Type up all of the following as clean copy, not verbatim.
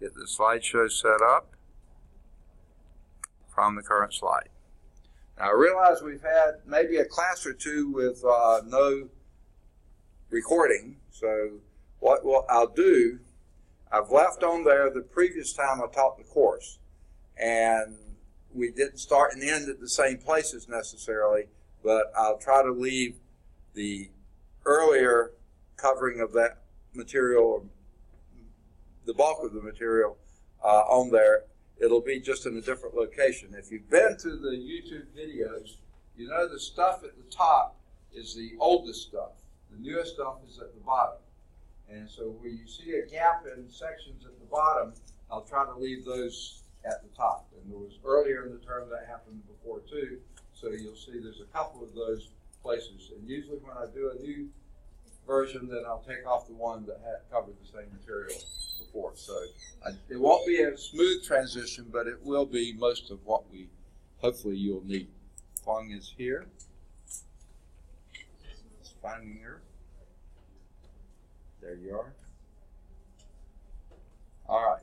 get the slideshow set up from the current slide. Now I realize we've had maybe a class or two with no recording, so what I'll do, I've left on there the previous time I taught the course, and we didn't start and end at the same places necessarily, but I'll try to leave the earlier covering of that material, the bulk of the material, on there. It'll be just in a different location. If you've been to the YouTube videos, you know the stuff at the top is the oldest stuff. The newest stuff is at the bottom. And so where you see a gap in sections at the bottom, I'll try to leave those at the top. And there was earlier in the term that happened before too, so you'll see there's a couple of those places. And usually when I do a new version, then I'll take off the one that had covered the same material before. So it won't be a smooth transition, but it will be most of what we hopefully you'll need. Fong is here. It's finding her. There you are. All right.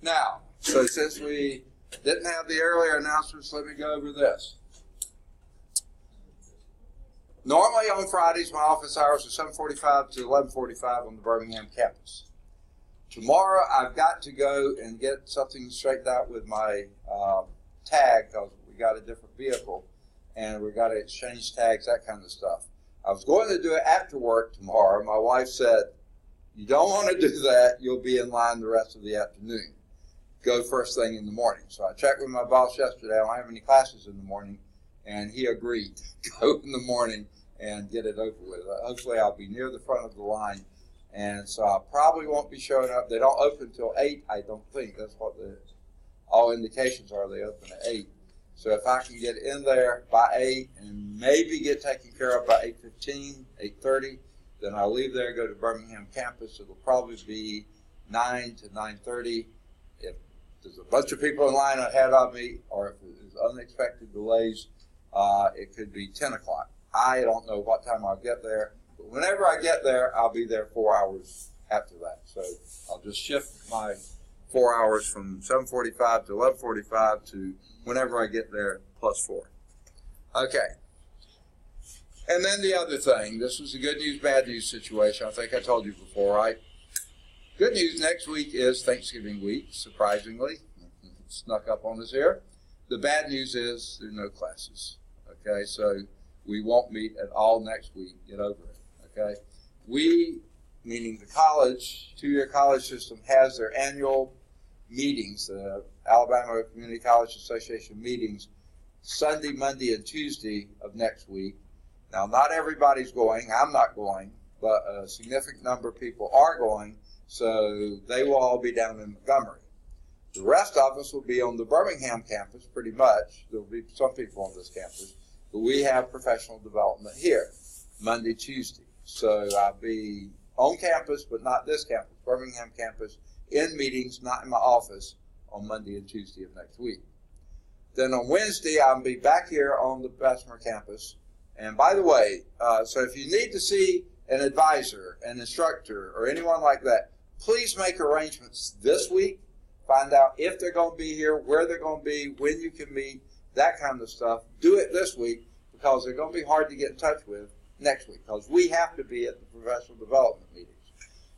Now, so since we didn't have the earlier announcements, let me go over this. Normally on Fridays, my office hours are 7:45 to 11:45 on the Birmingham campus. Tomorrow, I've got to go and get something straightened out with my tag, because we got a different vehicle, and we got to exchange tags, that kind of stuff. I was going to do it after work tomorrow. My wife said, you don't want to do that. You'll be in line the rest of the afternoon. Go first thing in the morning. So I checked with my boss yesterday. I don't have any classes in the morning, and he agreed. Go in the morning and get it over with. Hopefully I'll be near the front of the line, and so I probably won't be showing up. They don't open until 8, I don't think. That's what all indications are. They open at 8. So if I can get in there by 8 and maybe get taken care of by 8:15, 8:30, then I'll leave there, go to Birmingham campus. It'll probably be 9 to 9:30. If there's a bunch of people in line ahead of me, or if there's unexpected delays, it could be 10 o'clock. I don't know what time I'll get there, but whenever I get there, I'll be there 4 hours after that. So I'll just shift my 4 hours from 7:45 to 11:45 to whenever I get there, plus 4. Okay. And then the other thing, this was a good news, bad news situation. I think I told you before, right? Good news, next week is Thanksgiving week, surprisingly. It snuck up on us here. The bad news is there are no classes. Okay, so we won't meet at all next week. Get over it. Okay? We, meaning the college, two-year college system, has their annual meetings, the Alabama Community College Association meetings, Sunday, Monday, and Tuesday of next week. Now, not everybody's going. I'm not going, but a significant number of people are going, so they will all be down in Montgomery. The rest of us will be on the Birmingham campus, pretty much. There will be some people on this campus, but we have professional development here, Monday, Tuesday. So I'll be on campus, but not this campus, Birmingham campus, in meetings, not in my office, on Monday and Tuesday of next week. Then on Wednesday, I'll be back here on the Bessemer campus. And by the way, so if you need to see an advisor, an instructor, or anyone like that, please make arrangements this week. Find out if they're going to be here, where they're going to be, when you can meet, that kind of stuff. Do it this week, because they're going to be hard to get in touch with next week, because we have to be at the professional development meetings.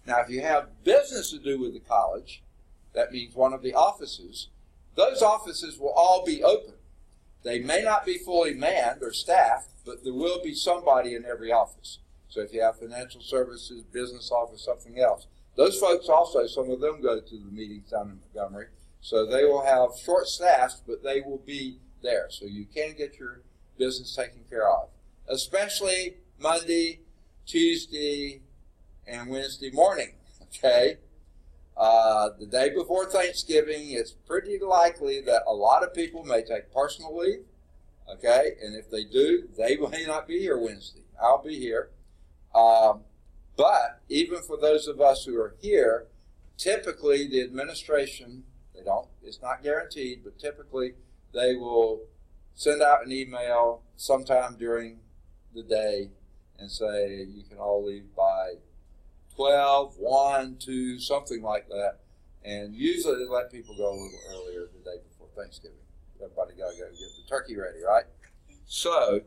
Now, if you have business to do with the college, that means one of the offices, those offices will all be open. They may not be fully manned or staffed, but there will be somebody in every office. So if you have financial services, business office, something else, those folks also, some of them go to the meetings down in Montgomery, so they will have short staffs, but they will be there. So you can get your business taken care of, especially Monday, Tuesday, and Wednesday morning, okay? The day before Thanksgiving, it's pretty likely that a lot of people may take personal leave, okay? And if they do, they may not be here Wednesday. I'll be here. But even for those of us who are here, typically the administration, it's not guaranteed, but typically they will send out an email sometime during the day and say you can all leave by 12, 1, 2, something like that. And usually they let people go a little earlier the day before Thanksgiving. Everybody got to go get the turkey ready, right? So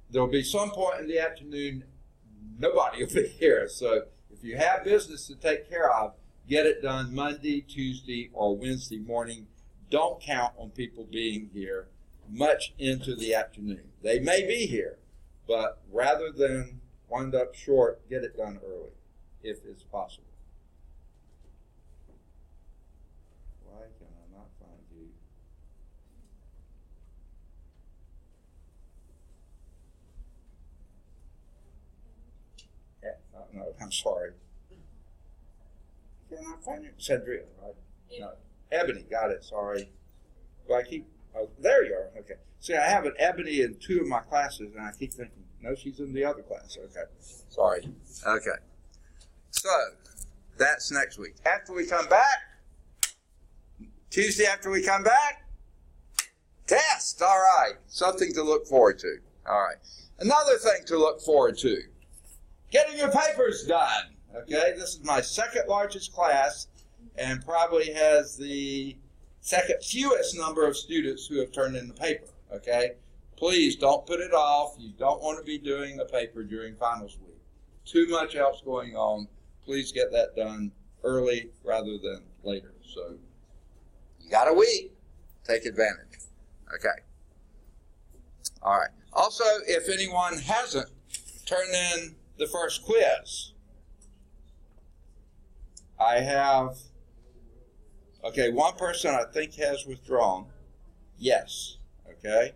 there'll be some point in the afternoon, nobody will be here. So if you have business to take care of, get it done Monday, Tuesday, or Wednesday morning. Don't count on people being here much into the afternoon. They may be here, but rather than wind up short, get it done early, if it's possible. Why can I not find you? Yeah, no, I'm sorry. Can I find you? Cedria, right? No. Ebony, got it, sorry. Well, there you are, okay. See, I have an Ebony in 2 of my classes, and I keep thinking, no, she's in the other class, okay. Sorry. Okay. So, that's next week. After we come back, Tuesday after we come back, test, all right. Something to look forward to, all right. Another thing to look forward to, getting your papers done, okay. This is my second largest class, and probably has the second fewest number of students who have turned in the paper, okay? Please don't put it off. You don't want to be doing a paper during finals week. Too much else going on. Please get that done early rather than later. So you got a week. Take advantage, okay? All right. Also, if anyone hasn't turned in the first quiz, I have... Okay, one person I think has withdrawn. Yes, okay.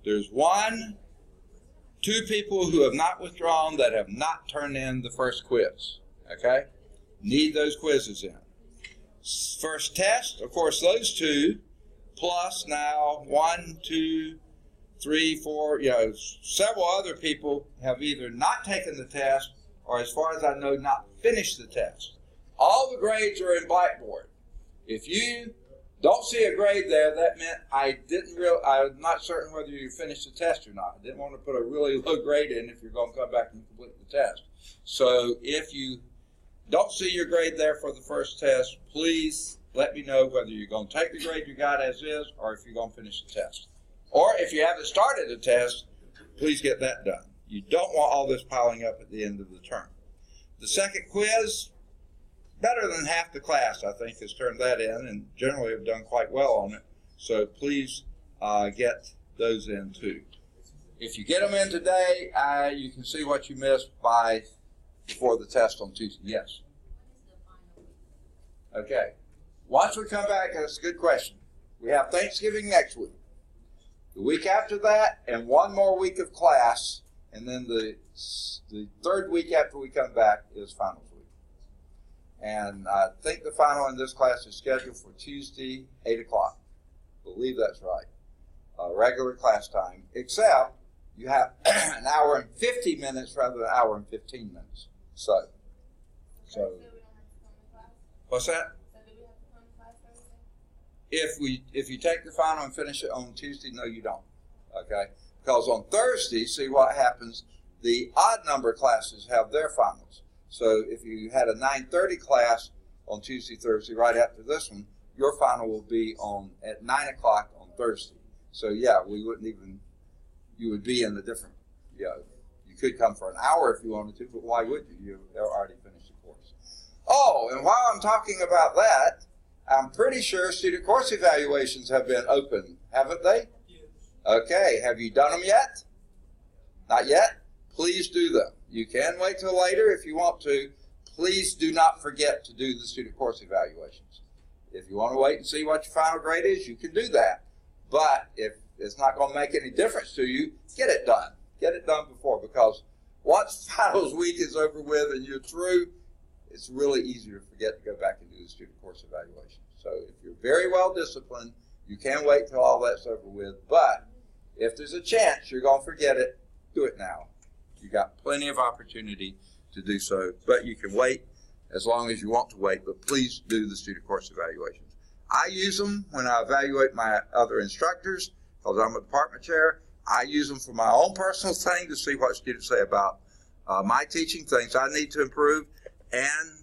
There's 2 people who have not withdrawn that have not turned in the first quiz, okay. Need those quizzes in. First test, of course, those 2, plus now 1, 2, 3, 4, several other people have either not taken the test or, as far as I know, not finished the test. All the grades are in Blackboard. If you don't see a grade there, that meant I'm not certain whether you finished the test or not. I didn't want to put a really low grade in if you're going to come back and complete the test. So if you don't see your grade there for the first test, please let me know whether you're going to take the grade you got as is or if you're going to finish the test. Or if you haven't started the test, please get that done. You don't want all this piling up at the end of the term. The second quiz, better than half the class, I think, has turned that in and generally have done quite well on it. So please get those in too. If you get them in today, you can see what you missed before the test on Tuesday. Yes? Okay. Once we come back, that's a good question. We have Thanksgiving next week. The week after that, and 1 more week of class, and then the 3rd week after we come back is finals week. And I think the final in this class is scheduled for Tuesday, 8 o'clock. I believe that's right. Regular class time, except you have an hour and 50 minutes rather than an hour and 15 minutes. So what's that? If you take the final and finish it on Tuesday, no, you don't. Okay? Because on Thursday, see what happens, the odd number classes have their finals. So if you had a 9:30 class on Tuesday, Thursday, right after this one, your final will be at 9 o'clock on Thursday. So yeah, you would be in the different, you could come for an hour if you wanted to, but why would you? You've already finished the course. Oh, and while I'm talking about that, I'm pretty sure student course evaluations have been open, haven't they? Yes. Okay, have you done them yet? Not yet? Please do them. You can wait till later if you want to. Please do not forget to do the student course evaluations. If you want to wait and see what your final grade is, you can do that. But if it's not going to make any difference to you, get it done. Get it done before, because once finals week is over with and you're through, it's really easy to forget to go back and do the student course evaluation. So if you're very well disciplined, you can wait till all that's over with. But if there's a chance you're going to forget it, do it now. You got plenty of opportunity to do so, but you can wait as long as you want to wait, but please do the student course evaluations. I use them when I evaluate my other instructors, because I'm a department chair. I use them for my own personal thing to see what students say about my teaching, things I need to improve, and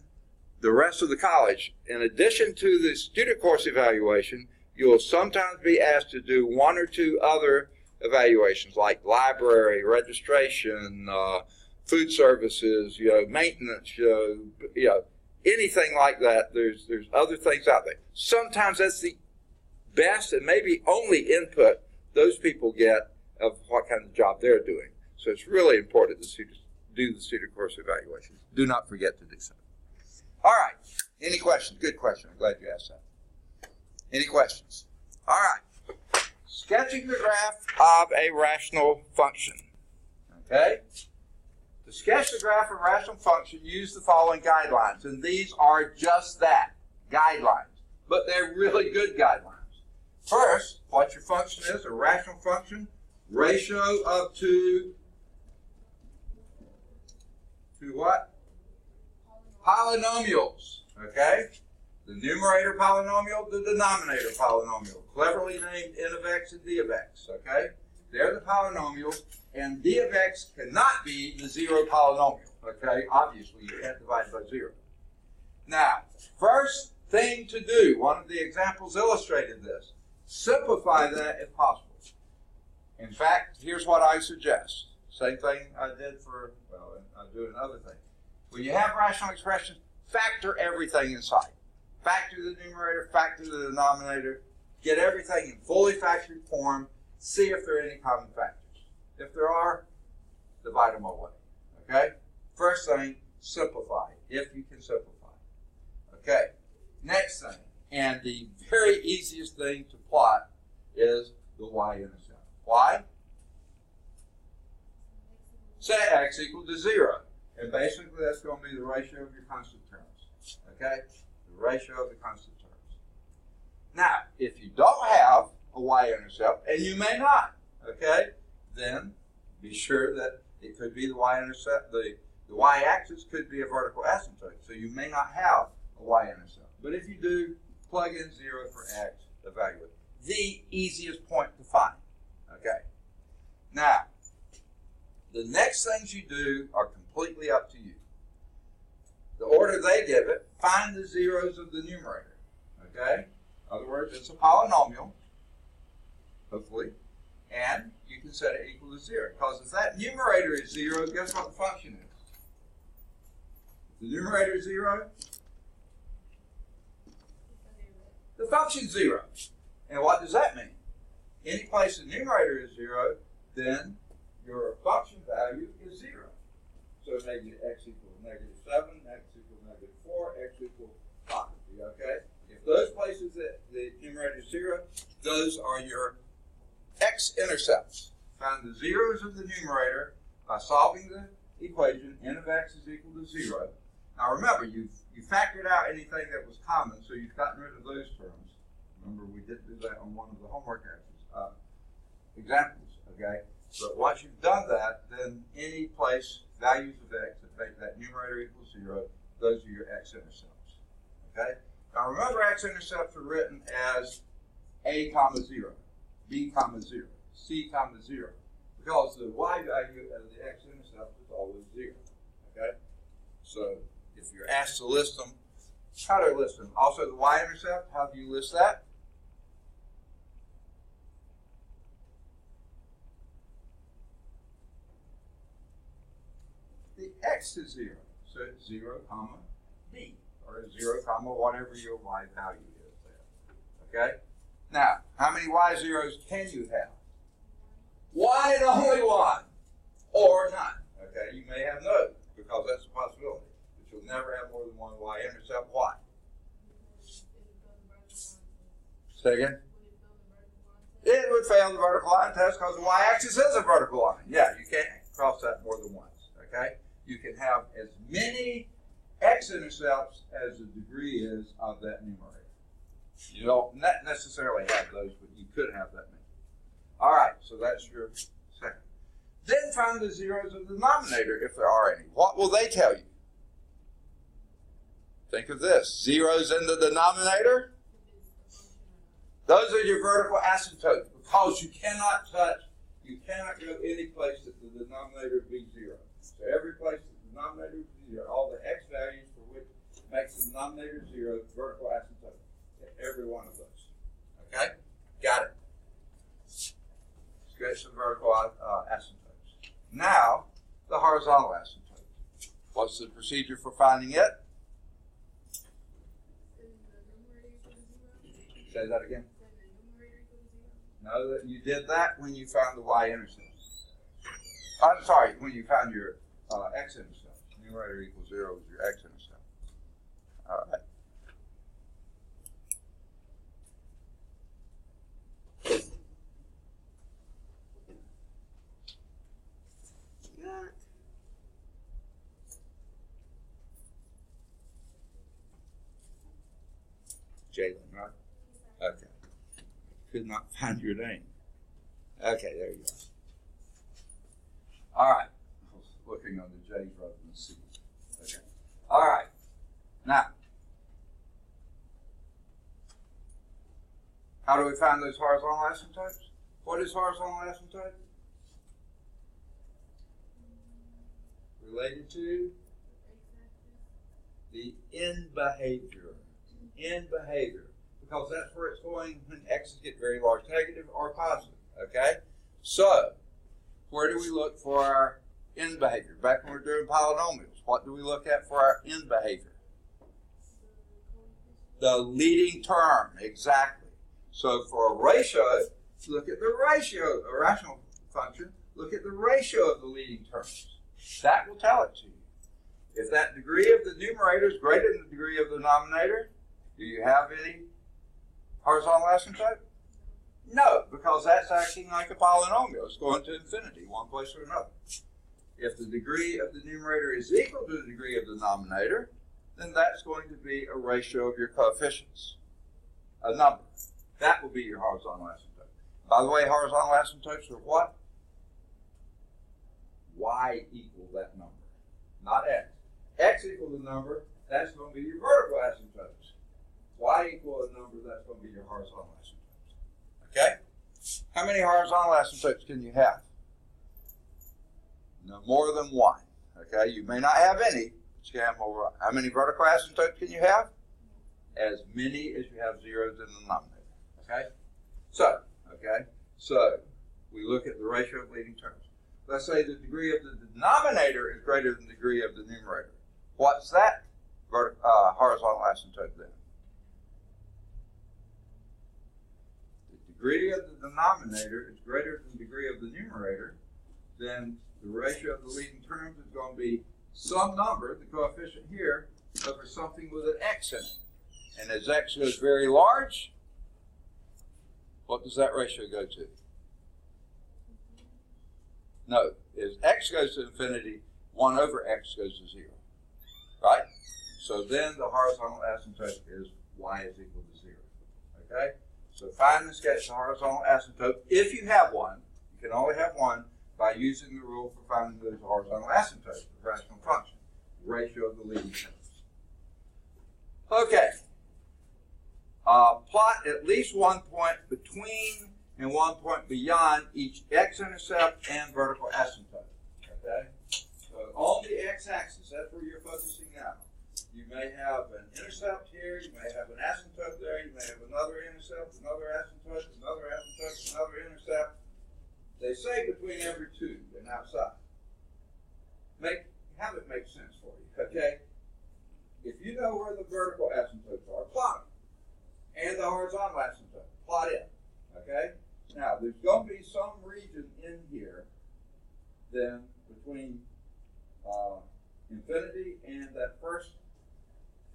the rest of the college, in addition to the student course evaluation, you will sometimes be asked to do one or two other evaluations like library, registration, food services, maintenance, anything like that. There's other things out there. Sometimes that's the best and maybe only input those people get of what kind of job they're doing. So it's really important to do the student course evaluation. Do not forget to do so. All right. Any questions? Good question. I'm glad you asked that. Any questions? All right. Sketching the graph of a rational function. Okay? To sketch the graph of a rational function, use the following guidelines. And these are just that, guidelines. But they're really good guidelines. First, what your function is, a rational function, ratio of two what? Polynomials. Okay? The numerator polynomial, the denominator polynomial. Cleverly named n of x and d of x. Okay? They're the polynomials, and d of x cannot be the zero polynomial. Okay? Obviously, you can't divide by zero. Now, first thing to do, one of the examples illustrated this. Simplify that if possible. In fact, here's what I suggest. Same thing I did for, well, I do another thing. When you have rational expressions, factor everything inside. Factor the numerator, factor the denominator, get everything in fully factored form, see if there are any common factors. If there are, divide them away. Okay? First thing, simplify, if you can simplify. Okay, next thing, and the very easiest thing to plot is the y-intercept. Why? Say x equal to 0. And basically that's going to be the ratio of your constant terms. Okay? The ratio of the constant terms. Now, if you don't have a y-intercept, and you may not, okay, then be sure that it could be the y-intercept, the y-axis could be a vertical asymptote, so you may not have a y-intercept. But if you do, plug in 0 for x, evaluate. The easiest point to find. Okay. Now, the next things you do are completely up to you. The order they give it, find the zeros of the numerator. Okay? In other words, it's a polynomial, hopefully, and you can set it equal to 0. Because if that numerator is 0, guess what the function is? If the numerator is 0, the function's 0. And what does that mean? Any place the numerator is 0, then your function value is 0. So negative x equals negative 7, x equals negative 4, x equals 5. Okay? If those places that the numerator is 0, those are your x-intercepts. Find the zeros of the numerator by solving the equation n of x is equal to 0. Now remember, you factored out anything that was common, so you've gotten rid of those terms. Remember, we did do that on one of the homework examples, okay? But once you've done that, then any place values of x that make that numerator equal 0, those are your x-intercepts, okay? Now remember, x-intercepts are written as a comma 0, b comma 0, c comma 0, because the y value of the x-intercept is always 0, okay? So if you're asked to list them, how do I list them? Also the y-intercept, how do you list that? The x is 0, so it's 0 comma b, or 0 comma whatever your y value is there. Okay? Now, how many y zeros can you have? One and only one, or none. Okay? You may have none, because that's a possibility. But you'll never have more than one y-intercept. Why? Say again? It would fail the vertical line test because the y-axis is a vertical line. Yeah, you can't cross that more than once. Okay? You can have as many x-intercepts as the degree is of that numerator. You don't necessarily have those, but you could have that many. All right, so that's your second. Then find the zeros of the denominator, if there are any. What will they tell you? Think of this. Zeros in the denominator? Those are your vertical asymptotes, because you cannot go any place that the denominator be 0. So every place that the denominator is 0, all the x values for which makes the denominator is 0, vertical asymptote at every one of those. Okay? Got it. Let's get some vertical asymptotes. Now, the horizontal asymptote. What's the procedure for finding it? Say that again. No, you did that when you found the y-intercept. I'm sorry, when you found your x-intercept. Numerator equals 0 is your x-intercept. All right. Jalen, right? Okay. Could not find your name. Okay, there you go. All right. I was looking on the J's rather than the C's. Okay. All right. Now, how do we find those horizontal asymptotes? What is horizontal asymptote? Related to the end behavior. End behavior. Because that's where it's going when x's get very large, negative or positive. Okay? So, where do we look for our end behavior? Back when we were doing polynomials, what do we look at for our end behavior? The leading term, exactly. So for a ratio, look at the ratio, a rational function, look at the ratio of the leading terms. That will tell it to you. If that degree of the numerator is greater than the degree of the denominator, do you have any horizontal asymptote? No, because that's acting like a polynomial. It's going to infinity, one place or another. If the degree of the numerator is equal to the degree of the denominator, then that's going to be a ratio of your coefficients, a number. That will be your horizontal asymptote. By the way, horizontal asymptotes are what? Y equal that number, not x. X equal the number, that's going to be your vertical asymptotes. Y equal a number, that's going to be your horizontal asymptotes. Okay? How many horizontal asymptotes can you have? No more than one. Okay? You may not have any, but you can have more. How many vertical asymptotes can you have? As many as you have zeros in the denominator. Okay? So, we look at the ratio of leading terms. Let's say the degree of the denominator is greater than the degree of the numerator. What's that horizontal asymptote then? The degree of the denominator is greater than the degree of the numerator, then the ratio of the leading terms is going to be some number, the coefficient here, over something with an x in it. And as x goes very large, what does that ratio go to? No, as x goes to infinity, 1 over x goes to 0. Right? So then the horizontal asymptote is y is equal to 0. Okay? So find and sketch the horizontal asymptote. If you have one, you can only have one by using the rule for finding those horizontal asymptotes of rational function, ratio of the leading terms. Okay. Plot at least one point between and 1 point beyond each x-intercept and vertical asymptote. Okay? So on the x-axis, that's where you're focusing now. You may have an intercept here, you may have an asymptote there, you may have another intercept, another asymptote, another asymptote, another intercept. They say between every two and outside. Have it make sense for you, okay? If you know where the vertical asymptotes are, plot them. And the horizontal asymptote, plot it, okay? Now, there's going to be some region in here then between infinity and that first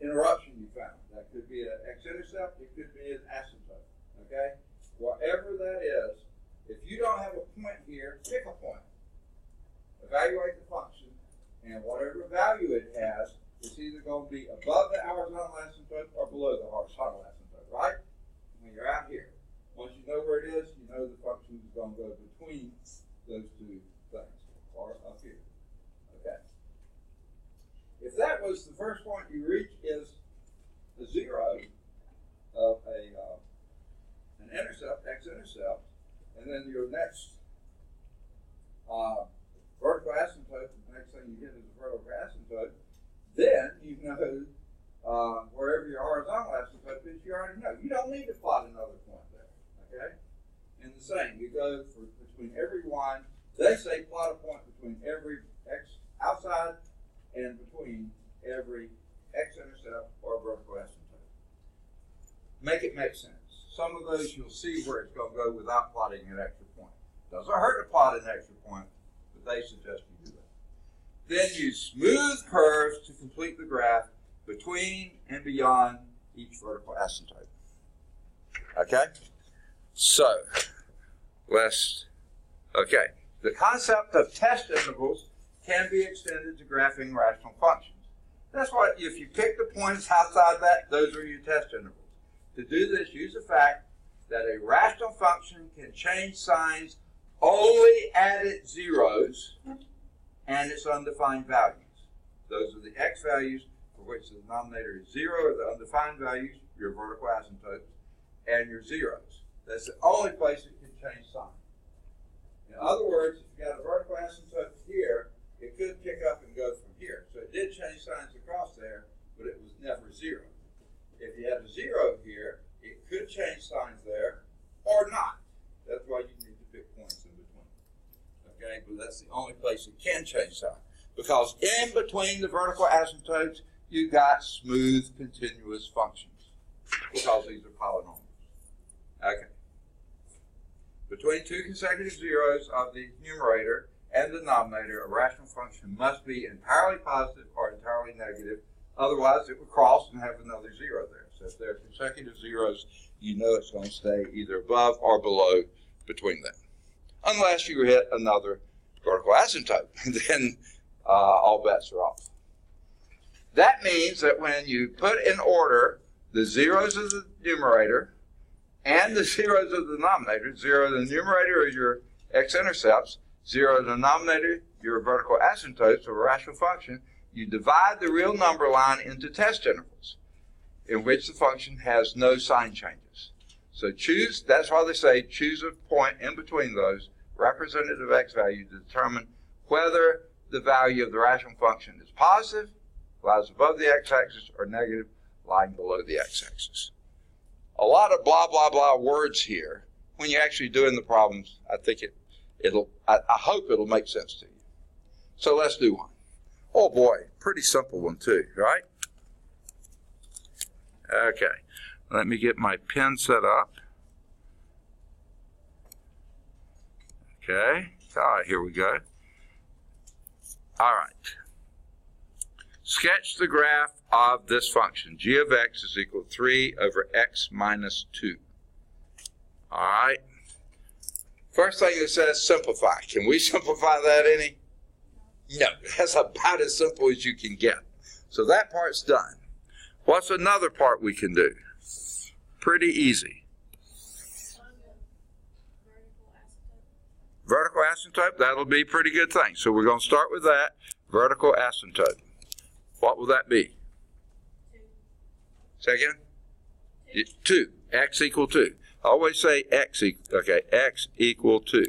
interruption you found. That could be an x-intercept, it could be an asymptote, okay? Whatever that is, if you don't have a point here, pick a point. Evaluate the function, and whatever value it has, it's either going to be above the horizontal asymptote or below the horizontal asymptote, right? When you're out here. Once you know where it is, you know the function is going to go between those two things, or up here. Okay. If that was the first point you reach is the 0 of an intercept, x-intercept, and then your next vertical asymptote, the next thing you get is a vertical asymptote, then you know the same. You go for between every one. They say plot a point between every x outside and between every x-intercept or vertical asymptote. Make it make sense. Some of those you'll see where it's going to go without plotting an extra point. Doesn't hurt to plot an extra point, but they suggest you do that. Then use smooth curves to complete the graph between and beyond each vertical asymptote. Okay? So, the concept of test intervals can be extended to graphing rational functions. That's why if you pick the points outside that, those are your test intervals. To do this, use the fact that a rational function can change signs only at its zeros and its undefined values. Those are the x values for which the denominator is 0, or the undefined values, your vertical asymptotes, and your zeros. That's the only place it can change sign. In other words, if you got a vertical asymptote here, it could pick up and go from here. So it did change signs across there, but it was never 0. If you had a 0 here, it could change signs there or not. That's why you need to pick points in between. Okay, but that's the only place it can change sign. Because in between the vertical asymptotes, you got smooth continuous functions. Because these are polynomials. Okay. Between two consecutive zeros of the numerator and denominator, a rational function must be entirely positive or entirely negative. Otherwise, it would cross and have another 0 there. So if there are consecutive zeros, you know it's going to stay either above or below between them. Unless you hit another vertical asymptote. Then all bets are off. That means that when you put in order the zeros of the numerator and the zeros of the denominator, 0 of the numerator are your x-intercepts, 0 of the denominator, your vertical asymptotes of a rational function, you divide the real number line into test intervals in which the function has no sign changes. So choose, that's why they say choose a point in between those representative x value to determine whether the value of the rational function is positive, lies above the x-axis, or negative, lying below the x-axis. A lot of blah, blah, blah words here. When you're actually doing the problems, I think I hope it'll make sense to you. So let's do one. Oh boy, pretty simple one too, right? Okay, let me get my pen set up. Okay, here we go. All right. Sketch the graph of this function. G of x is equal to 3 over x minus 2. All right. First thing it says simplify. Can we simplify that any? No, that's about as simple as you can get. So that part's done. What's another part we can do? Pretty easy. Vertical asymptote, that'll be a pretty good thing. So we're going to start with that. Vertical asymptote. What will that be? 2. Say again? 2. X equal 2. I always say x equal 2.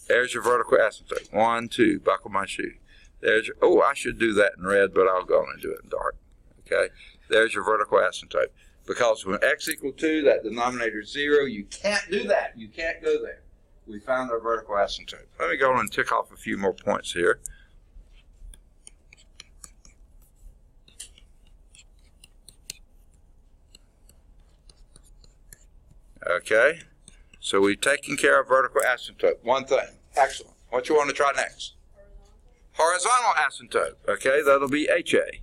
There's your vertical asymptote. 1, 2. Buckle my shoe. There's your, I should do that in red, but I'll go and do it in dark. Okay? There's your vertical asymptote. Because when x equal 2, that denominator is 0, you can't do that. You can't go there. We found our vertical asymptote. Let me go on and tick off a few more points here. Okay, so we've taken care of vertical asymptote. One thing. Excellent. What you want to try next? Horizontal asymptote. Okay, that'll be HA.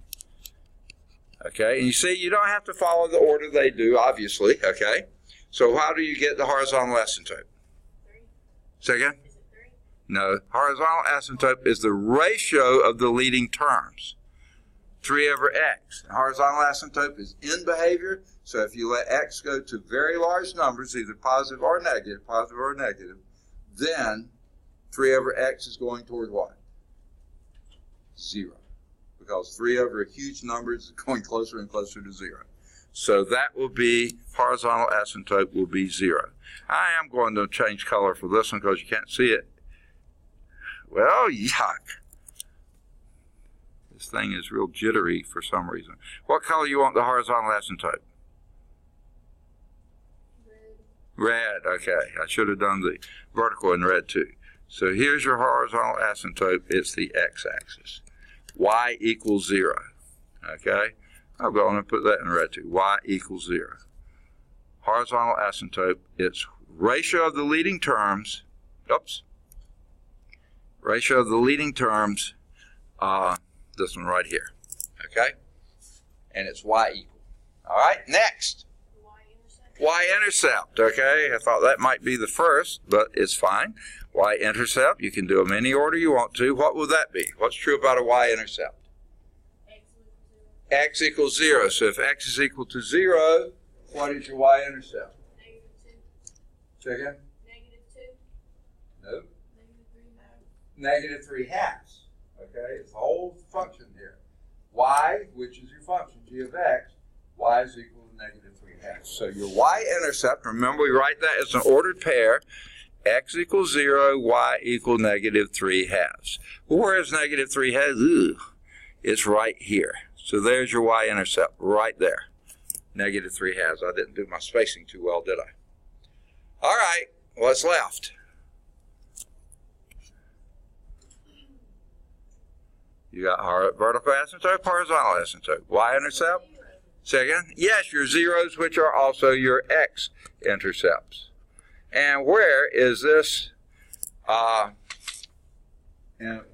Okay, and you see, you don't have to follow the order they do, obviously. Okay, so how do you get the horizontal asymptote? 3. Say again? Is it 3? No, horizontal asymptote is the ratio of the leading terms. 3 over x. Horizontal asymptote is in behavior, so if you let x go to very large numbers, either positive or negative, then 3 over x is going toward what? 0. Because 3 over a huge number is going closer and closer to 0. So that will be, horizontal asymptote will be 0. I am going to change color for this one because you can't see it. Well, yuck. This thing is real jittery for some reason. What color you want the horizontal asymptote? Red. Red, okay. I should have done the vertical in red too. So here's your horizontal asymptote. It's the x-axis. Y equals 0, okay? I'll go on and put that in red too. Y equals 0. Horizontal asymptote, it's ratio of the leading terms, ratio of the leading terms, this one right here, okay? And it's y equal. All right, next. Y-intercept, okay? I thought that might be the first, but it's fine. Y-intercept, you can do them any order you want to. What will that be? What's true about a y-intercept? X equals 0. So if x is equal to 0, what is your y-intercept? -2. Say again? -2. No. -3/2. Okay, it's the whole function here. Y, which is your function, g of x, y is equal to -3/2. So your y-intercept, remember we write that as an ordered pair, x equals 0, y equal -3/2. Well, where is -3/2? It's right here. So there's your y-intercept, right there. -3/2. I didn't do my spacing too well, did I? All right, what's left? You got vertical asymptote, horizontal asymptote. Y-intercept? Second? Yes, your zeros, which are also your x-intercepts. And where is this? In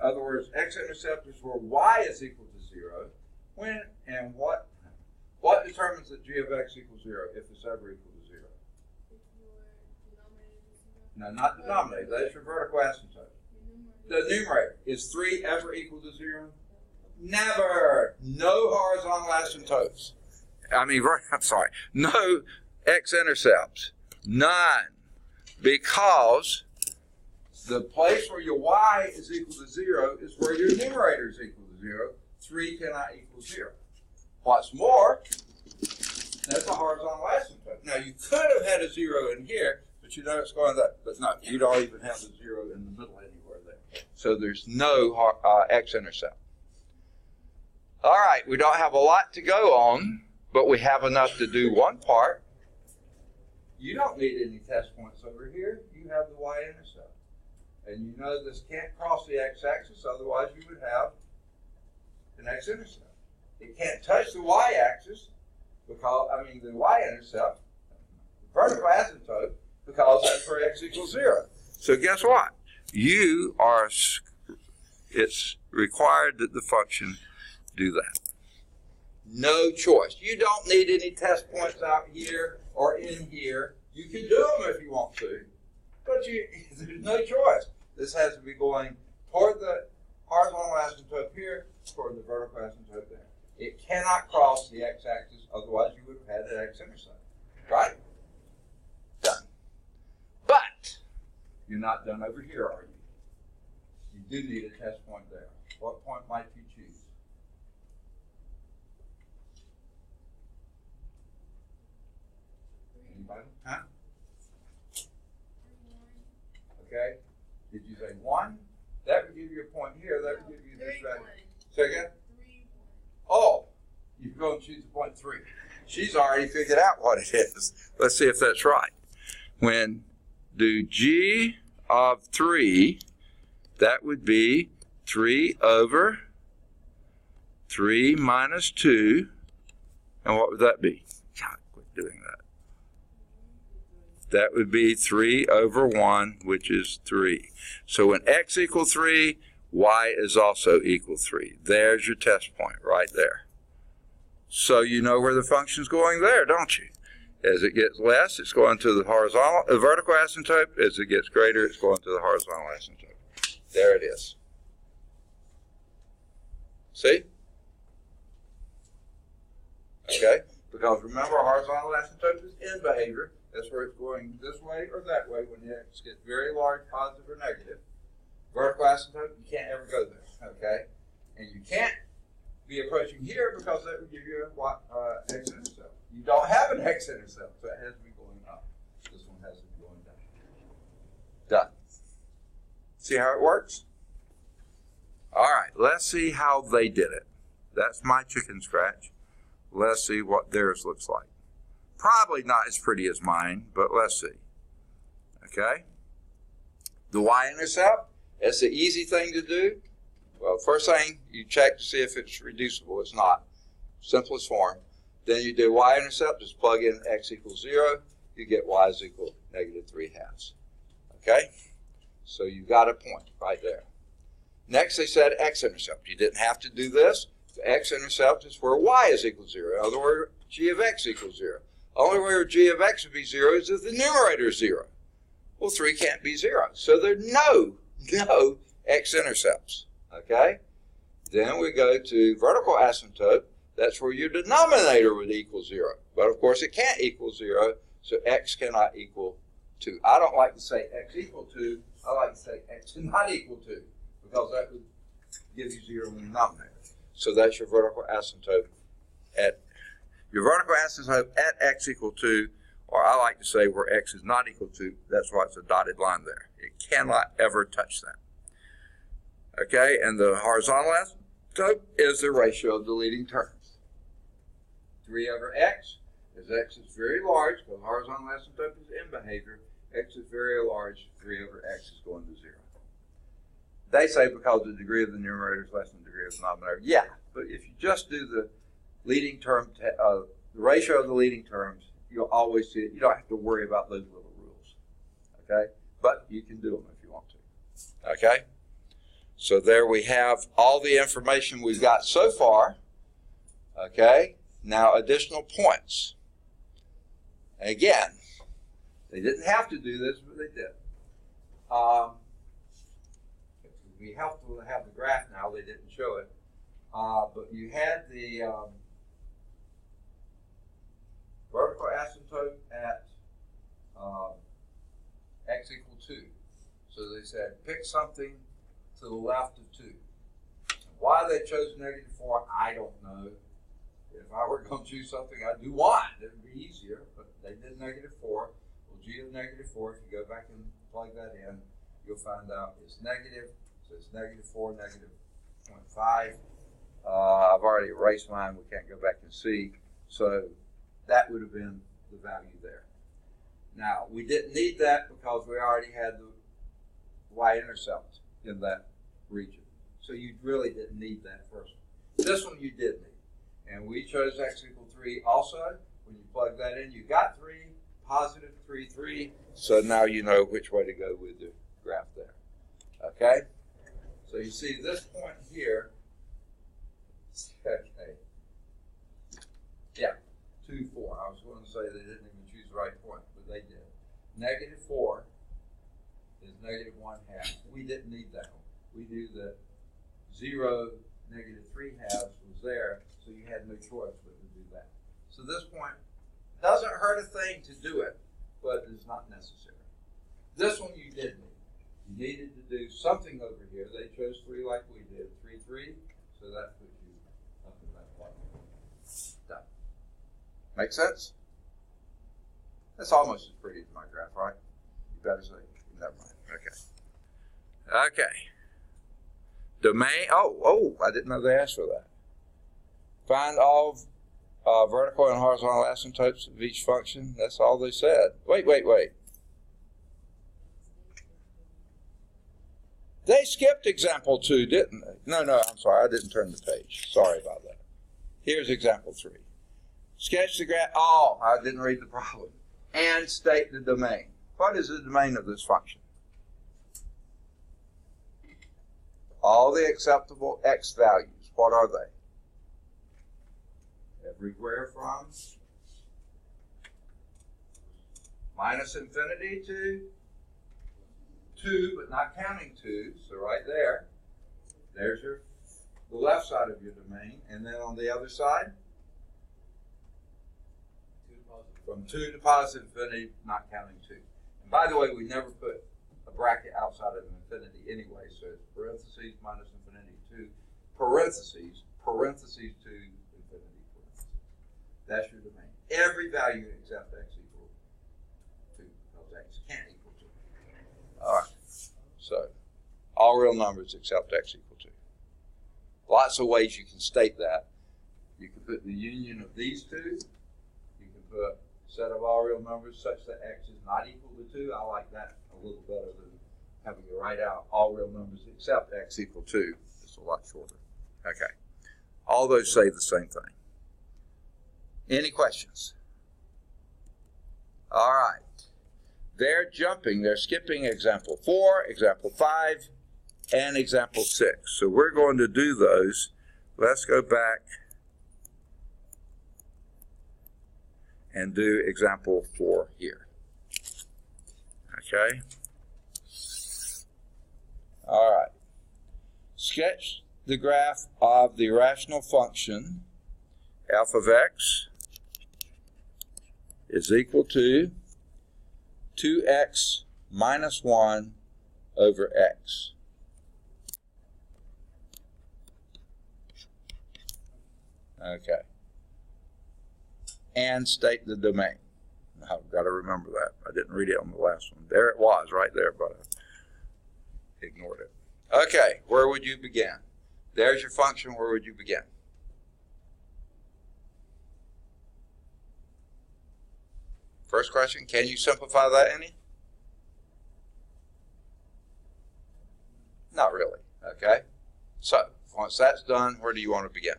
other words, x-intercept is where y is equal to 0. When and what determines that g of x equals 0 if it's ever equal to 0? No, not denominator. That's your vertical asymptote. The numerator. Is 3 ever equal to 0? Never. No horizontal asymptotes. No x-intercepts. None. Because the place where your y is equal to 0 is where your numerator is equal to 0. 3 cannot equal 0. What's more, that's a horizontal asymptote. Now, you could have had a 0 in here, but you know it's going that. But no, you don't even have the 0 in the middle anywhere there. So there's no x-intercept. All right, we don't have a lot to go on, but we have enough to do one part. You don't need any test points over here. You have the y-intercept. And you know this can't cross the x-axis, otherwise you would have an x-intercept. It can't touch the y-axis, because, the y-intercept, vertical asymptote, because that's where x equals 0. So guess what? It's required that the function do that. No choice. You don't need any test points out here or in here. You can do them if you want to, but there's no choice. This has to be going toward the horizontal asymptote here, toward the vertical asymptote there. It cannot cross the x-axis, otherwise you would have had an x-intercept. Right? Done. But you're not done over here, are you? You do need a test point there. What point might you choose? Anybody? Huh? Okay. Did you say 1? That would give you a point here. That would give you this value. Say again? 3, 1. Oh, you can go and choose the point 3. She's already figured out what it is. Let's see if that's right. When do g of 3, that would be 3 over 3 minus 2. And what would that be? God, quit doing that. That would be 3 over 1, which is 3. So when x equals 3, y is also equal 3. There's your test point right there. So you know where the function's going there, don't you? As it gets less, it's going to the vertical asymptote. As it gets greater, it's going to the horizontal asymptote. There it is. See? Okay? Because remember, horizontal asymptote is in behavior. That's where it's going this way or that way when the x gets very large, positive or negative. Vertical asymptote, you can't ever go there, okay? And you can't be approaching here because that would give you an x-intercept. You don't have an x-intercept, so it has to be going up. This one has to be going down. Done. See how it works? All right, let's see how they did it. That's my chicken scratch. Let's see what theirs looks like. Probably not as pretty as mine, but let's see. Okay? The y-intercept, it's the easy thing to do. Well, first thing, you check to see if it's reducible. It's not. Simplest form. Then you do y-intercept, just plug in x equals 0. You get y is equal to -3/2. Okay? So you got a point right there. Next, they said x-intercept. You didn't have to do this. The x-intercept is where y is equal to 0. In other words, g of x equals 0. Only where g of x would be 0 is if the numerator is 0. Well, 3 can't be 0. So there are no x-intercepts. Okay? Then we go to vertical asymptote. That's where your denominator would equal 0. But, of course, it can't equal 0, so x cannot equal 2. I don't like to say x equal 2. I like to say x not equal to, because that would give you 0 in the denominator. So that's your vertical asymptote at x equal 2, or I like to say where x is not equal to. That's why it's a dotted line there. It cannot ever touch that. Okay, and the horizontal asymptote is the ratio of the leading terms. 3 over x, as x is very large, because horizontal asymptote is in behavior, x is very large, 3 over x is going to 0. They say because the degree of the numerator is less than the degree of the denominator. Yeah, but if you just do the leading term, the ratio of the leading terms, you'll always see it. You don't have to worry about those little rules. Okay? But you can do them if you want to. Okay? So there we have all the information we've got so far. Okay? Now additional points. Again, they didn't have to do this, but they did. It would be helpful to have the graph now. They didn't show it. But you had the vertical asymptote at x equal 2. So they said pick something to the left of 2. Why they chose -4, I don't know. If I were going to choose something, I'd do 1. It would be easier, but they did -4. Well, g of -4, if you go back and plug that in, you'll find out it's negative. So it's -4, -0.5. I've already erased mine. We can't go back and see. So that would have been the value there. Now, we didn't need that because we already had the y-intercept in that region. So you really didn't need that first one. This one you did need. And we chose x equal 3 also. When you plug that in, you got 3, positive 3, 3. So now you know which way to go with the graph there. Okay? So you see this point here. Okay. Yeah, 2, 4. I was going to say they didn't even choose the right point, but they did. -4 is -1/2. We didn't need that one. We knew that 0, -3/2 was there, so you had no choice but to do that. So this point doesn't hurt a thing to do it, but it's not necessary. This one you did need. You needed to do something over here. They chose 3 like we did, 3, 3, so that puts you up in that point. Done. Make sense? That's almost as pretty as my graph, right? You better say, never mind. Okay. Okay. Domain, I didn't know they asked for that. Find all vertical and horizontal asymptotes of each function. That's all they said. Wait. They skipped example 2, didn't they? No, I'm sorry. I didn't turn the page. Sorry about that. Here's example 3. Sketch the graph. Oh, I didn't read the problem. And state the domain. What is the domain of this function? All the acceptable x values. What are they? Everywhere from -infinity to 2, but not counting 2. So right there, there's the left side of your domain. And then on the other side, from 2 to positive infinity, not counting 2. And by the way, we never put a bracket outside of infinity anyway, so it's parentheses -infinity to parentheses 2 infinity parentheses. That's your domain. Every value except x equal 2, because x can't equal 2. All right. So all real numbers except x equal 2. Lots of ways you can state that. You can put the union of these two. You can put set of all real numbers such that x is not equal to 2. I like that a little better than having to write out all real numbers except x equal 2. It's a lot shorter. Okay. All those say the same thing. Any questions? All right. They're jumping, they're skipping example 4, example 5, and example 6. So we're going to do those. Let's go back and do example 4 here. Okay? All right. Sketch the graph of the rational function f of x is equal to 2x minus 1 over x. Okay. And state the domain. I've got to remember that. I didn't read it on the last one. There it was, right there, but I ignored it. Okay, where would you begin? There's your function. Where would you begin? First question, can you simplify that any? Not really, okay? So, once that's done, where do you want to begin?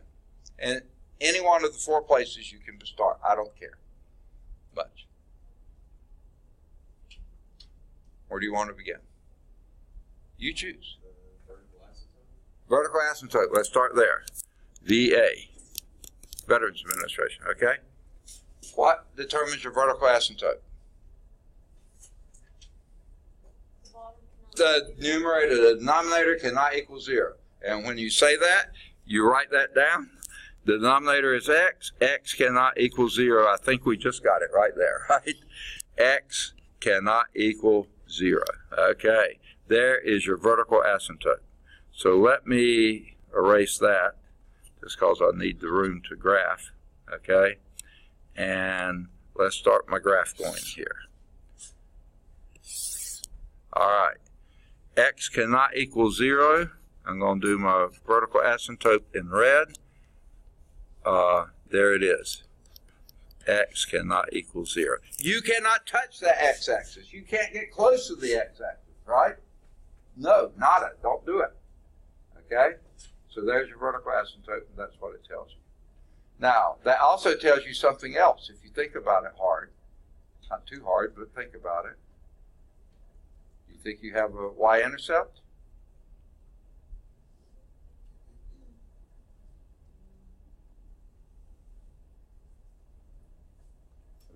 And any one of the 4 places you can start. I don't care much. Where do you want to begin? You choose. Vertical asymptote. Let's start there. VA. Veterans Administration, okay? What determines your vertical asymptote? The numerator, the denominator cannot equal 0. And when you say that, you write that down. The denominator is x. X cannot equal 0. I think we just got it right there, right? X cannot equal 0. Okay. There is your vertical asymptote. So let me erase that just because I need the room to graph. Okay. And let's start my graph going here. All right. X cannot equal 0. I'm going to do my vertical asymptote in red. There it is. X cannot equal 0. You cannot touch the x-axis. You can't get close to the x-axis, right? No, not it. Don't do it. Okay? So there's your vertical asymptote, and that's what it tells you. Now, that also tells you something else. If you think about it hard, not too hard, but think about it. You think you have a y-intercept?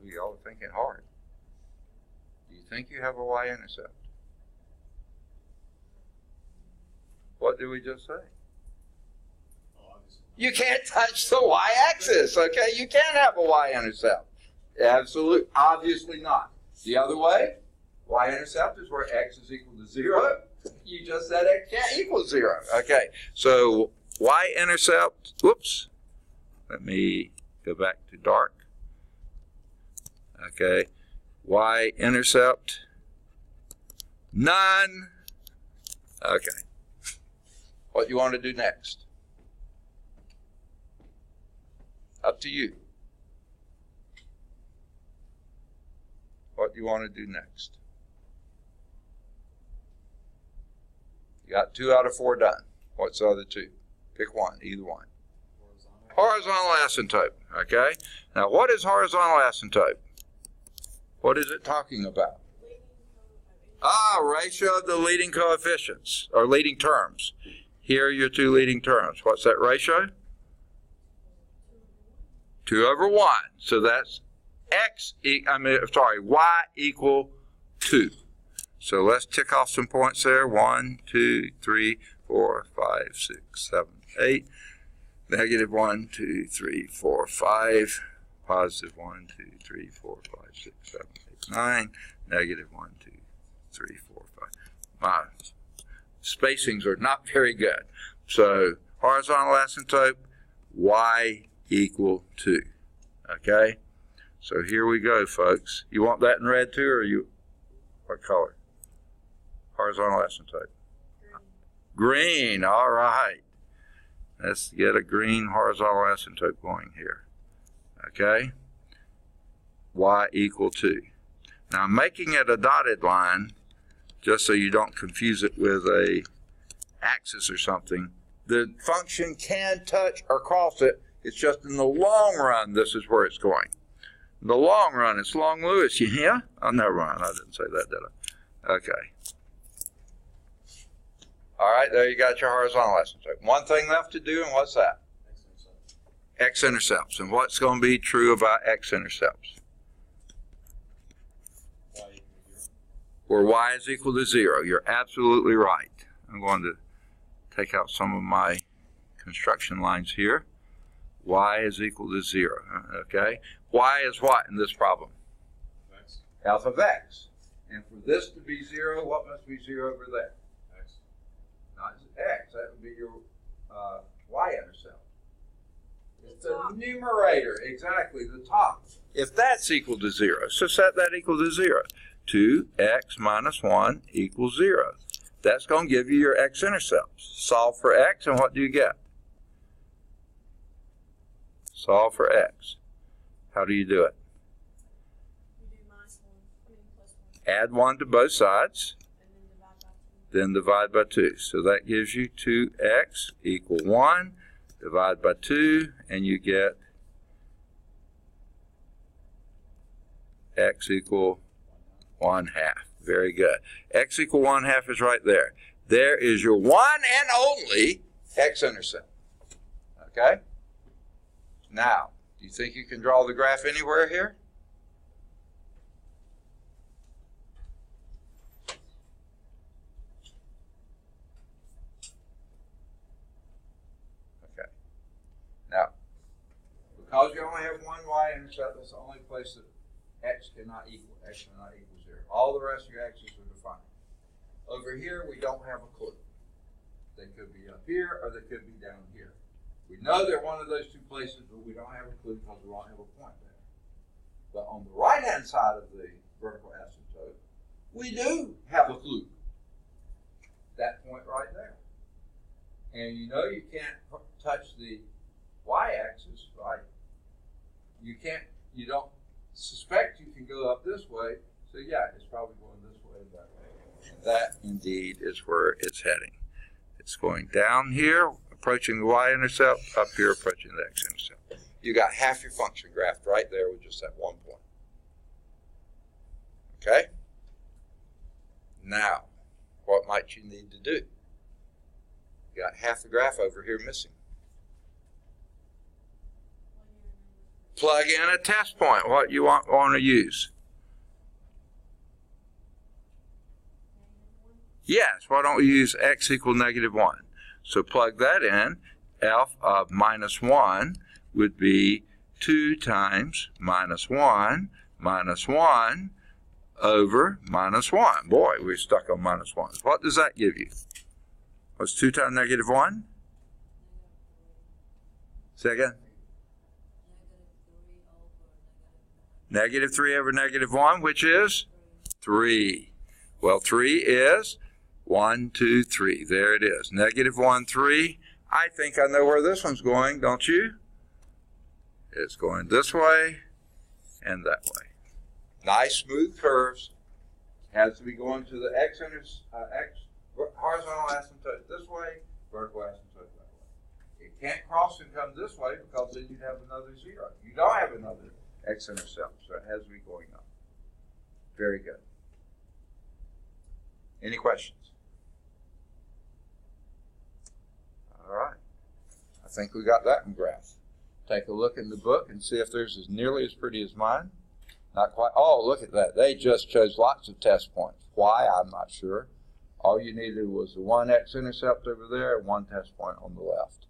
Y'all are thinking hard. Do you think you have a y-intercept? What did we just say? You can't touch the y-axis, okay? You can't have a y-intercept. Absolutely, obviously not. The other way, y-intercept is where x is equal to 0. You just said x can't equal 0. Okay, so y-intercept, whoops. Let me go back to dark. Okay, y-intercept, none. Okay, what do you want to do next? Up to you. What do you want to do next? You got 2 out of 4 done. What's the other 2? Pick one, either one. Horizontal asymptote, okay? Now, what is horizontal asymptote? What is it talking about? Ratio of the leading coefficients, or leading terms. Here are your 2 leading terms. What's that ratio? 2 over 1. So that's y equal 2. So let's tick off some points there. 1, 2, 3, 4, 5, 6, 7, 8. Negative 1, 2, 3, 4, 5. Positive 1, 2, 3, 4, 5, 6, 7, 8, 9. Negative 1, 2, 3, 4, 5. My spacings are not very good. So horizontal asymptote, y equal 2. Okay? So here we go, folks. You want that in red too, or what color? Horizontal asymptote. Green. All right. Let's get a green horizontal asymptote going here. Okay? y equal 2. Now I'm making it a dotted line just so you don't confuse it with a axis or something. The function can touch or cross it. It's just in the long run, this is where it's going. In the long run, it's long Lewis, you hear? Oh, never mind. I didn't say that, did I? Okay. All right, there you got your horizontal asymptote. One thing left to do, and what's that? X-intercepts. And what's going to be true about X-intercepts? Where y is equal to 0. You're absolutely right. I'm going to take out some of my construction lines here. Y is equal to 0. Okay? Y is what in this problem? X. Alpha of x. And for this to be 0, what must be 0 over there? X. Not x. That would be your y-intercept. It's the numerator. Exactly, the top. If that's equal to 0, so set that equal to 0. 2x minus 1 equals 0. That's going to give you your x-intercepts. Solve for x, and what do you get? Solve for x. How do you do it? You do minus 1, plus 1. Add 1 to both sides, And then divide by 2. then divide by 2. So that gives you 2x equal 1. Divide by 2, and you get x equal 1/2. Very good. X equal 1/2 is right there. There is your one and only x-intercept. Okay? Now, do you think you can draw the graph anywhere here? Okay. Now, because you only have one y-intercept, that's the only place that x cannot equal. X cannot equal 0. All the rest of your x's are defined. Over here, we don't have a clue. They could be up here or they could be down here. We know they're one of those two places, but we don't have a clue because we don't have a point there. But on the right-hand side of the vertical asymptote, we do have a clue. That point right there. And you know you can't touch the y-axis, right? You don't suspect you can go up this way, so yeah, it's probably going this way and that way. And that, indeed, is where it's heading. It's going down here, approaching the y-intercept, up here, approaching the x-intercept. You got half your function graphed right there with just that one point. Okay? Now, what might you need to do? You got half the graph over here missing. Plug in a test point, what you want to use. Yes, why don't we use x equal -1? So plug that in. F of -1 would be 2 times -1 minus 1 over -1. Boy, we're stuck on -1. What does that give you? What's 2 times -1? Say again? -3 over -1, which is 3. Well, 3 is 1, 2, 3. There it is. -1, 3. I think I know where this one's going, don't you? It's going this way and that way. Nice smooth curves. Has to be going to the x horizontal asymptote this way, vertical asymptote that way. It can't cross and come this way because then you'd have another 0. You don't have another x-intercept, so it has to be going up. Very good. Any questions? All right. I think we got that one graphed. Take a look in the book and see if theirs is nearly as pretty as mine. Not quite. Oh, look at that. They just chose lots of test points. Why? I'm not sure. All you needed was the one x-intercept over there and one test point on the left.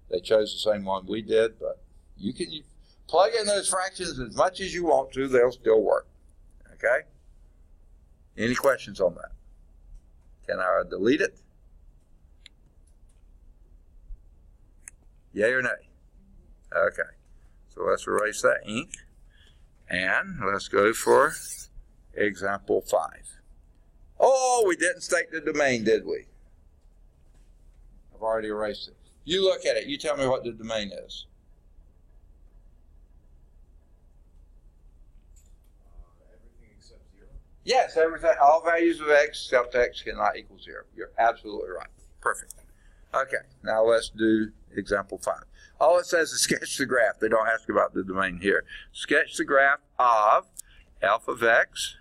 They chose the same one we did, but you can plug in those fractions as much as you want to. They'll still work. Okay? Any questions on that? Can I delete it? Yay or nay? Okay. So let's erase that ink. And let's go for example 5. Oh, we didn't state the domain, did we? I've already erased it. You look at it. You tell me what the domain is. Yes, everything, all values of x except x cannot equal 0. You're absolutely right. Perfect. Okay, now let's do example 5. All it says is sketch the graph. They don't ask about the domain here. Sketch the graph of f of x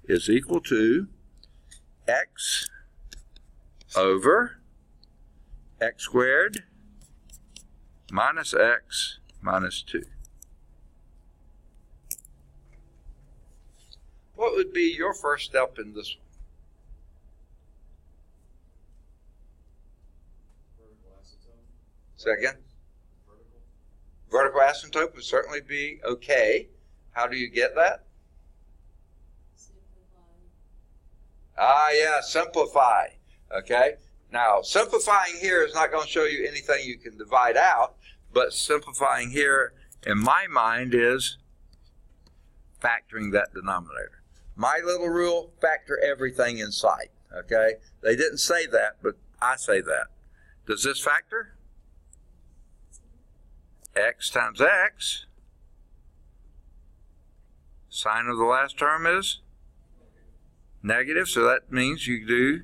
is equal to x over x squared minus x minus 2. What would be your first step in this one? Second? Vertical asymptote would certainly be okay. How do you get that? Yeah, simplify. Okay. Now, simplifying here is not going to show you anything you can divide out, but simplifying here, in my mind, is factoring that denominator. My little rule, factor everything in sight. Okay. They didn't say that, but I say that. Does this factor? X times x, sign of the last term is negative, so that means you do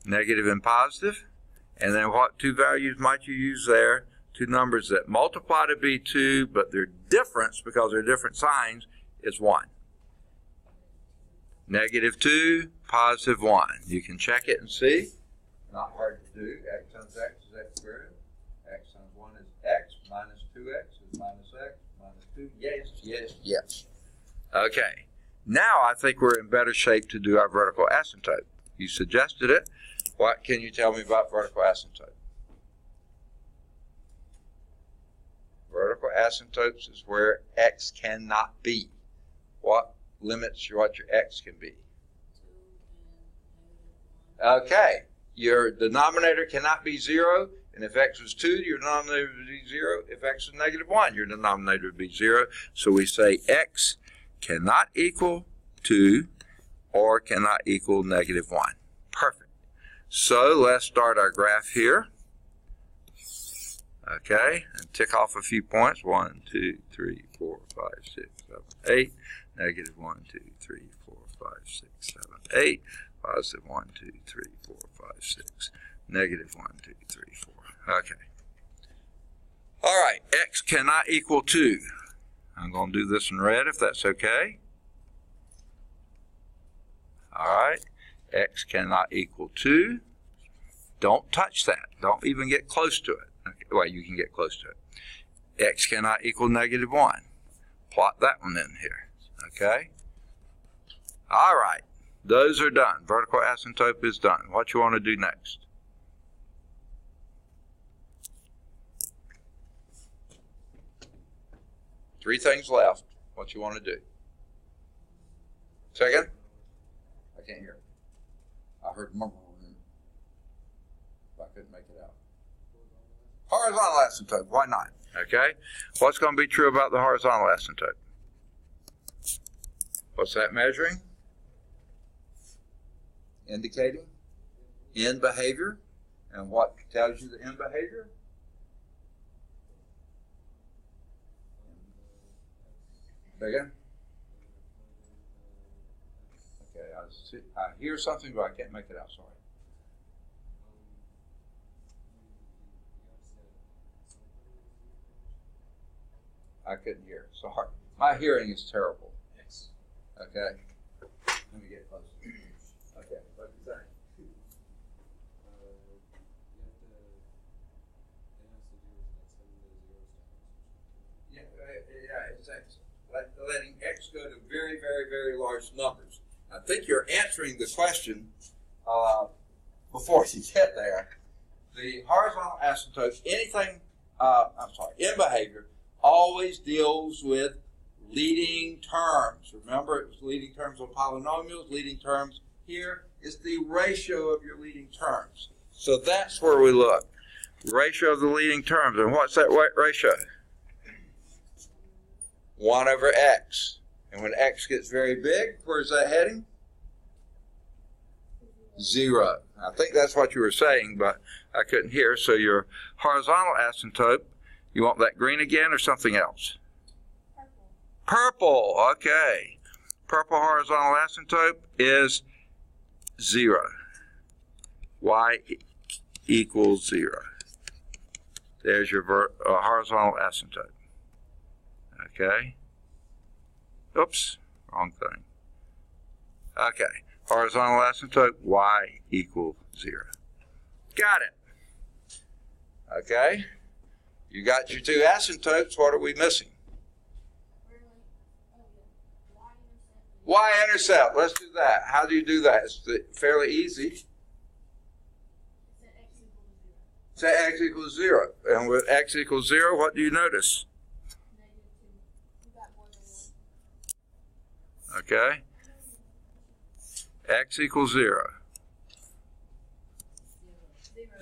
negative and positive. And then what two values might you use there? Two numbers that multiply to be 2, but their difference, because they're different signs, is 1. Negative 2, positive 1. You can check it and see. Not hard to do. X times x is x squared. X times 1 is x, minus 2x is minus x, minus 2. Yes, yes, yes. Okay. Now I think we're in better shape to do our vertical asymptote. You suggested it. What can you tell me about vertical asymptote? Vertical asymptotes is where x cannot be. What limits what your x can be? Okay. Your denominator cannot be 0, and if x was 2, your denominator would be 0. If x was negative 1, your denominator would be 0. So we say x cannot equal 2 or cannot equal negative 1. Perfect. So let's start our graph here. Okay, and tick off a few points. 1, 2, 3, 4, 5, 6, 7, 8. Negative 1, 2, 3, 4, 5, 6, 7, 8. Positive 1, 2, 3, 4, 5, 6. Negative 1, 2, 3, 4. Okay. All right, x cannot equal 2. I'm going to do this in red if that's okay. All right, x cannot equal 2. Don't touch that. Don't even get close to it. Okay, well, you can get close to it. X cannot equal negative 1. Plot that one in here. Okay. All right. Those are done. Vertical asymptote is done. What you want to do next? Three things left. What you want to do? Second? I can't hear. I heard murmur. I couldn't make it out. Horizontal asymptote. Why not? Okay. What's going to be true about the horizontal asymptote? What's that measuring? Indicating end behavior. And what tells you the end behavior? Again? Okay, I hear something, but I can't make it out. Sorry. I couldn't hear. Sorry. My hearing is terrible. Yes. Okay. Let me get closer. Okay. What did you say? Yeah, it's X. Letting X go to very, very, very large numbers. I think you're answering the question before you get there. The horizontal asymptotes, anything, in behavior, always deals with leading terms. Remember, it was leading terms on polynomials. Leading terms here is the ratio of your leading terms. So that's where we look. Ratio of the leading terms. And what's that ratio? 1 over x. And when x gets very big, where's that heading? 0. I think that's what you were saying, but I couldn't hear. So your horizontal asymptote, you want that green again or something else? Purple. Purple. Okay. purple horizontal asymptote is 0. Y equals 0. There's your horizontal asymptote. Okay. Oops, wrong thing. Okay, horizontal asymptote, y equals 0. Got it. Okay. You got your two asymptotes. What are we missing? Y-intercept. Let's do that. How do you do that? It's fairly easy. Say x equals 0. And with x equals 0, what do you notice? Okay. X equals 0.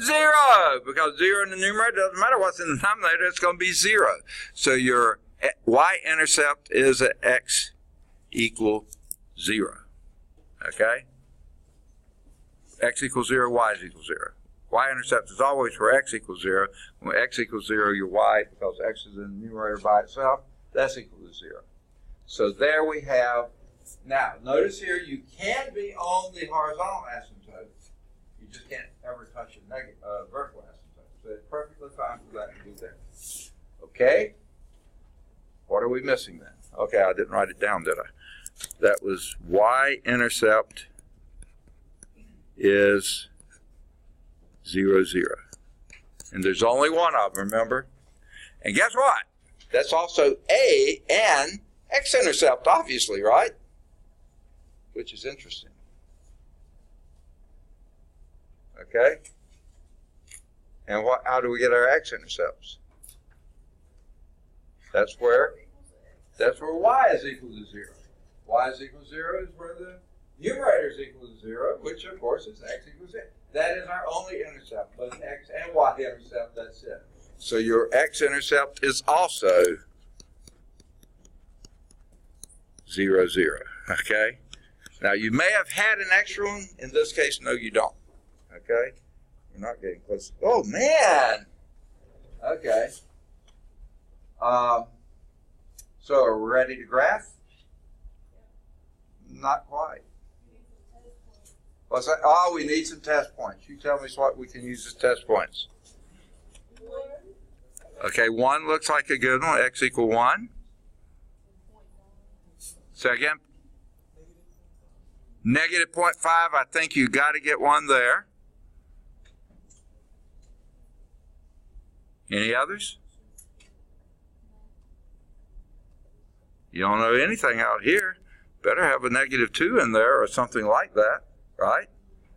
0! Because 0 in the numerator doesn't matter what's in the denominator, it's going to be 0. So your y-intercept is at x equal 0. Okay? X equals 0, y is equal 0. Y-intercept is always for x equals 0. When x equals 0, your y, because x is in the numerator by itself, that's equal to 0. So there we have. Now, notice here, you can be on the horizontal asymptote. You just can't ever touch a vertical asymptote. So it's perfectly fine for that to do that. Okay? What are we missing then? Okay, I didn't write it down, did I? That was y-intercept is 0, 0. And there's only one of them, remember? And guess what? That's also a and x-intercept, obviously, right? Which is interesting. Okay? And how do we get our x-intercepts? That's where y is equal to 0. Y is equal to 0 is where the numerator is equal to 0, which of course is x equals 0. That is our only intercept, but x and y intercept, that's it. So your x-intercept is also 0, 0. Okay? Now you may have had an extra one. In this case, no, you don't. Okay? We're not getting close. Oh, man! Okay. So are we ready to graph? Not quite. What's that? Oh, we need some test points. You tell me what we can use as test points. Okay, 1 looks like a good one. X equal 1. Say again. Negative 0.5. I think you got to get 1 there. Any others? You don't know anything out here. Better have a negative 2 in there or something like that, right?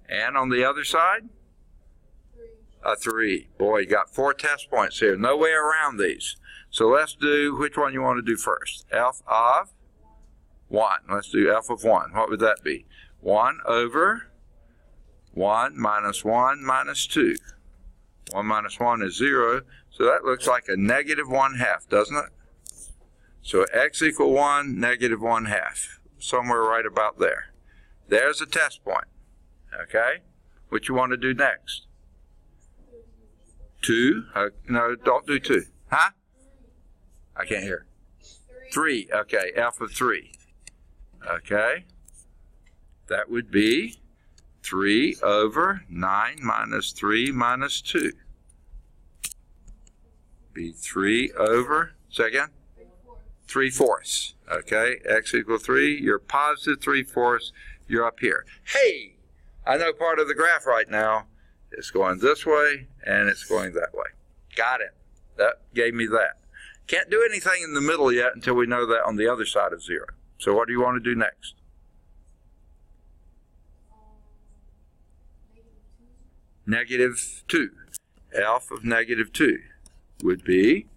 And on the other side? A 3. Boy, you got 4 test points here. No way around these. So let's do, which one you want to do first? F of 1. Let's do f of 1. What would that be? 1 over 1 minus 1 minus 2. 1 minus 1 is 0. So that looks like a negative 1/2, doesn't it? So x equal 1, negative 1/2. Somewhere right about there. There's a test point. Okay? What you want to do next? 2? No, don't do 2. Huh? I can't hear. 3. Okay, f of 3. Okay? That would be 3 over 9 minus 3 minus 2. Be 3 over, say again? 3/4. Okay, x equal 3. You're positive 3/4. You're up here. Hey, I know part of the graph right now. It's going this way and it's going that way. Got it. That gave me that. Can't do anything in the middle yet until we know that on the other side of 0. So what do you want to do next? Negative 2. F of negative 2 would be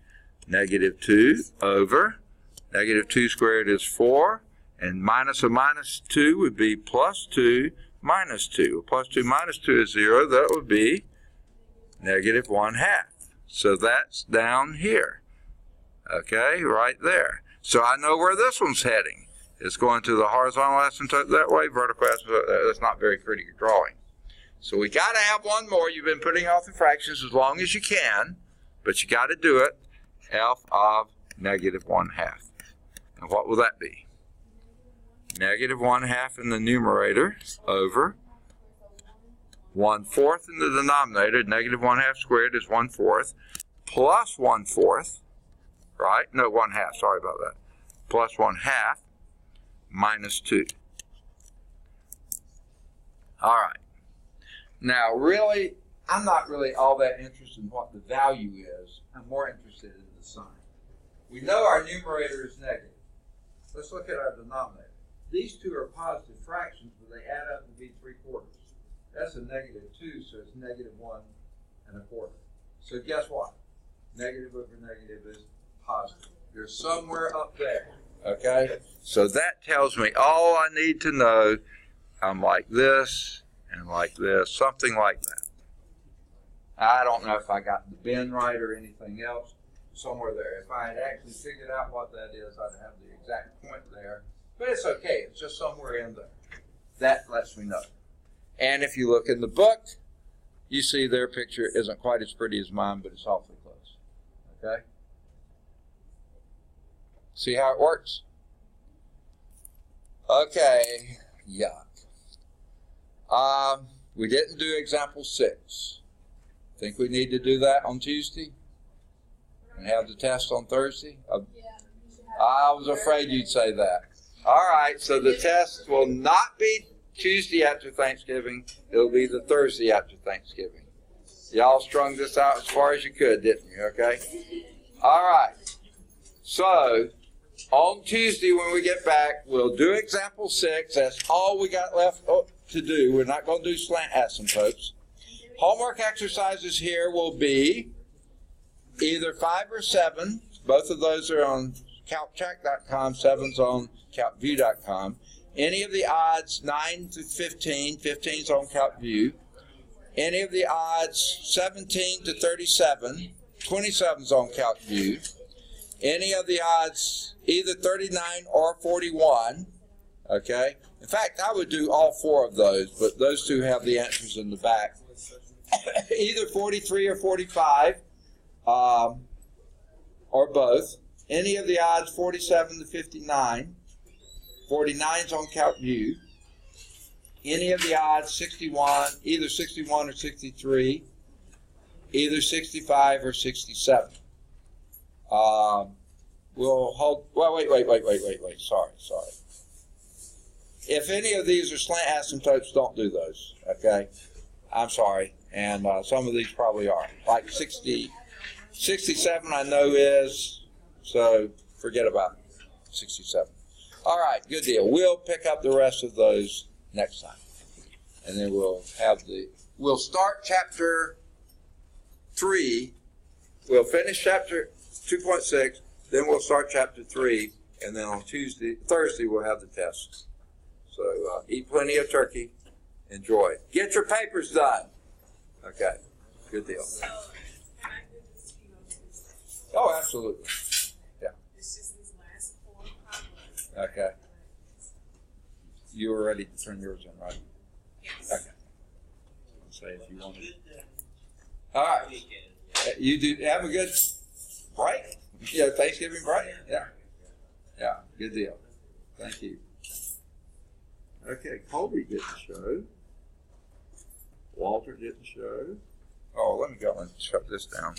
negative 2 over negative 2 squared is 4, and minus a minus 2 would be plus 2 minus 2. Well, plus 2 minus 2 is 0. That would be negative 1/2. So that's down here. Okay, right there. So I know where this one's heading. It's going to the horizontal asymptote that way, vertical asymptote. That's not very pretty drawing. So we got to have one more. You've been putting off the fractions as long as you can, but you got to do it. F of negative 1/2. And what will that be? negative 1/2 in the numerator over 1/4 in the denominator. Negative 1/2 squared is 1/4 plus 1/4, right? No, 1/2, sorry about that. Plus 1/2 minus 2. All right. Now, really, I'm not really all that interested in what the value is. I'm more interested in the sign. We know our numerator is negative. Let's look at our denominator. These two are positive fractions, but they add up to be 3/4. That's a -2, so it's -1 1/4. So guess what? Negative over negative is positive. You're somewhere up there. Okay? So that tells me all I need to know. I'm like this and like this, something like that. I don't know if I got the bin right or anything else. Somewhere there. If I had actually figured out what that is, I'd have the exact point there. But it's okay. It's just somewhere in there. That lets me know. And if you look in the book, you see their picture isn't quite as pretty as mine, but it's awfully close. Okay? See how it works? Okay. Yuck. We didn't do example 6. Think we need to do that on Tuesday? And have the test on Thursday? I was afraid you'd say that. All right, so the test will not be Tuesday after Thanksgiving. It'll be the Thursday after Thanksgiving. Y'all strung this out as far as you could, didn't you? Okay? All right. So, on Tuesday when we get back, we'll do example 6. That's all we got left to do. We're not going to do slant asymptotes. Homework exercises here will be either 5 or 7. Both of those are on calccheck.com. 7's on calcview.com. Any of the odds 9 to 15. 15's on calcview. Any of the odds 17 to 37. 27's on calcview. Any of the odds either 39 or 41. Okay? In fact, I would do all 4 of those, but those two have the answers in the back. Either 43 or 45. Or both. Any of the odds 47 to 59. 49's on CalcView. Any of the odds 61, either 61 or 63. Either 65 or 67. We'll hold, well, wait. Sorry. If any of these are slant asymptotes, don't do those, okay? I'm sorry. And some of these probably are. Like 67 I know is, so forget about 67. All right, good deal. We'll pick up the rest of those next time. And then we'll start chapter 3. We'll finish chapter 2.6, then we'll start chapter 3, and then on Thursday we'll have the test. So eat plenty of turkey. Enjoy. Get your papers done. Okay, good deal. So, can I do this, Tuesday? Oh, absolutely. Yeah. It's just these last 4 problems. Okay. You were ready to turn yours in, right? Yes. Okay. Say if you want to. All right. You do have a good break. Yeah, Thanksgiving break. Yeah. Good deal. Thank you. Okay, Colby didn't show. Walter didn't show. Oh, let me go and shut this down.